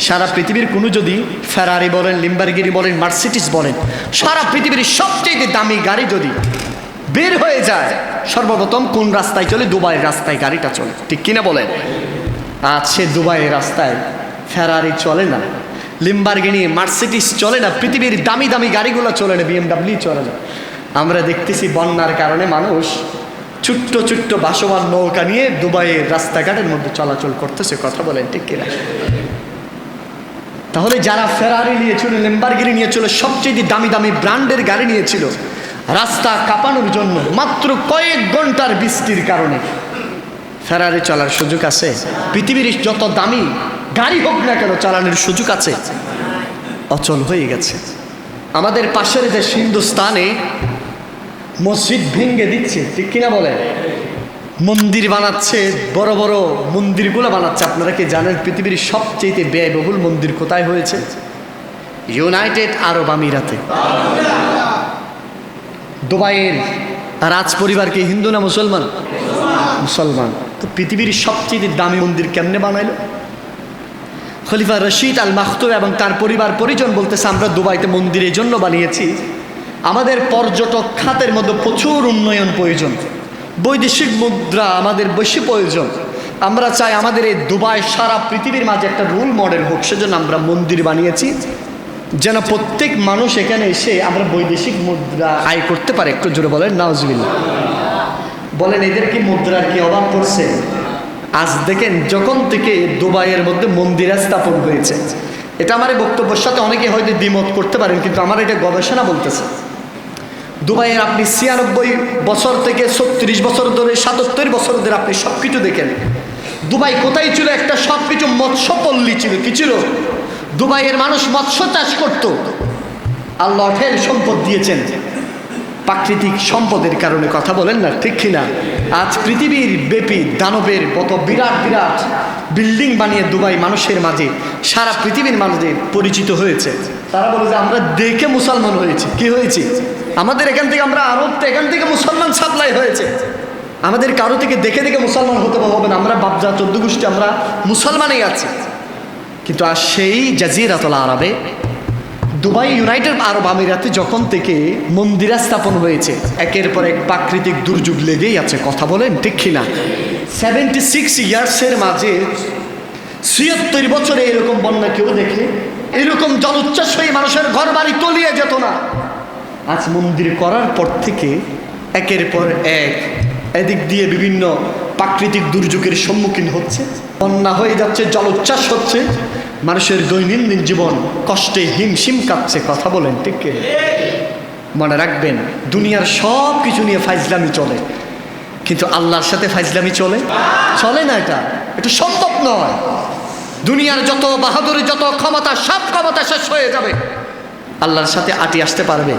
সারা পৃথিবীর কোনো যদি ফেরারি বলেন, লিম্বারগিরি বলেন, মার্সিডিজ বলেন, সারা পৃথিবীর সবচেয়ে দামি গাড়ি যদি বের হয়ে যায়, সর্বপ্রথম কোন রাস্তায় চলে? দুবাইয়ের রাস্তায় গাড়িটা চলে, ঠিক কিনা বলেন? আছে দুবাইয়ের রাস্তায় ফেরারি চলে না, লিম্বারগিনি মার্সিডিজ চলে না, পৃথিবীর দামি দামি গাড়িগুলো চলে না, BMW চলে না। আমরা দেখতেছি বন্যার কারণে মানুষ ছোট্ট ছোট্ট ভাসমান নৌকা নিয়ে দুবাইয়ের রাস্তাঘাটের মধ্যে চলাচল করতেছে, কথা বলেন ঠিক কিনা? তাহলে যারা ফেরারি নিয়েছিল, লিম্বারগিনি নিয়েছিল, সবচেয়ে দামি দামি ব্র্যান্ডের গাড়ি নিয়েছিল, রাস্তা কাঁপানোর জন্য মাত্র কয়েক ঘন্টার বৃষ্টির কারণে ফেরারি চলার সুযোগ আছে? পৃথিবীর যত দামি গাড়ি হোক না কেন চালানোর সুযোগ আছে? অচল হয়ে গেছে। আমাদের পাশের দেশ হিন্দুস্তানে মসজিদ ভেঙে দিচ্ছে, ঠিক কিনা বলে? মন্দির বানাচ্ছে, বড় বড় মন্দিরগুলো বানাচ্ছে। আপনারা কি জানেন পৃথিবীর সবচেয়ে ব্যয়বহুল মন্দির কোথায় হয়েছে? ইউনাইটেড আরব আমিরাতে। দুবাইয়ের রাজ পরিবার কি হিন্দু না মুসলমান? মুসলমান। তো পৃথিবীর সবচেয়ে দামি মন্দির কেমনে বানাইলো? খলিফা রশিদ আল মাকতুম এবং তার পরিবার পরিজন বলতেছে, আমরা দুবাইতে মন্দির এই জন্য বানিয়েছি, আমাদের পর্যটক খাতের মধ্যে প্রচুর উন্নয়ন প্রয়োজন, বৈদেশিক মুদ্রা আমাদের বেশি প্রয়োজন। আমরা চাই আমাদের এই দুবাই সারা পৃথিবীর মাঝে একটা রোল মডেল হোক, সেজন্য আমরা মন্দির বানিয়েছি, যেন প্রত্যেক মানুষ এখানে এসে আমরা বৈদেশিক মুদ্রা আয় করতে পারে। একটু জোরে বলেন নাউজুবিল্লাহ। বলেন এদের কি মুদ্রার কি অভাব পড়ছে? আজ দেখেন যখন থেকে দুবাইয়ের মধ্যে মন্দির স্থাপন হয়েছে, এটা আমার বক্তব্যের সাথে অনেকে হয়তো দ্বিমত করতে পারেন, কিন্তু আমার এটা গবেষণা বলতেছে। দুবাইয়ের আপনি 96 বছর থেকে 36 বছর ধরে, 77 বছর ধরে আপনি সব কিছু দেখেন। দুবাই কোথায় ছিল? একটা সব কিছু মৎস্যপল্লী ছিল। কি ছিল? দুবাইয়ের মানুষ মৎস্য চাষ করত। আল্লাহ অঢেল সম্পদ দিয়েছেন, প্রাকৃতিক সম্পদের কারণে, কথা বলেন না ঠিক কিনা? আজ পৃথিবীর ব্যাপী দানবের কত বিরাট বিরাট বিল্ডিং বানিয়ে দুবাই মানুষের মাঝে, সারা পৃথিবীর মাঝে পরিচিত হয়েছে। তারা বলে যে আমরা দেখে মুসলমান হয়েছি। কি হয়েছি? আমাদের এখান থেকে, আমরা আরব, এখান থেকে মুসলমান সাপ্লাই হয়েছে। আমাদের কারো থেকে দেখে দেখে মুসলমান হতে হবে না, আমরা বাপজা 14 গোষ্ঠী আমরা মুসলমানই আছি। কিন্তু আর সেই জাজিরাতুল আরবে, দুবাই ইউনাইটেড আরব আমিরাতে যখন থেকে মন্দির স্থাপন হয়েছে, একের পর এক প্রাকৃতিক দুর্যোগ লেগেই আছে, কথা বলেন ঠিক কিনা? 76 ইয়ার্সের মাঝে 76 বছরে এরকম বন্যা কেউ দেখে? এরকম জলোচ্ছ্বাস হয়ে মানুষের ঘর বাড়ি তলিয়ে যেত না। আজ মন্দির করার পর থেকে একের পর এক এদিক দিয়ে বিভিন্ন প্রাকৃতিক দুর্যোগের সম্মুখীন হচ্ছে, বন্যা হয়ে যাচ্ছে, জলোচ্ছ্বাস হচ্ছে, মানুষের দৈনন্দিন জীবন কষ্টে হিমশিম কাঁপছে, কথা বলেন ঠিক কি? মনে রাখবেন, দুনিয়ার সব কিছু নিয়ে ফাইজলামি চলে, কিন্তু আল্লাহর সাথে ফাইজলামি চলে? চলে না। এটা সম্ভব নয়। দুনিয়ার যত বাহাদুরি, যত ক্ষমতা, সব ক্ষমতা শেষ হয়ে যাবে, আল্লাহর সাথে আটি আসতে পারবে?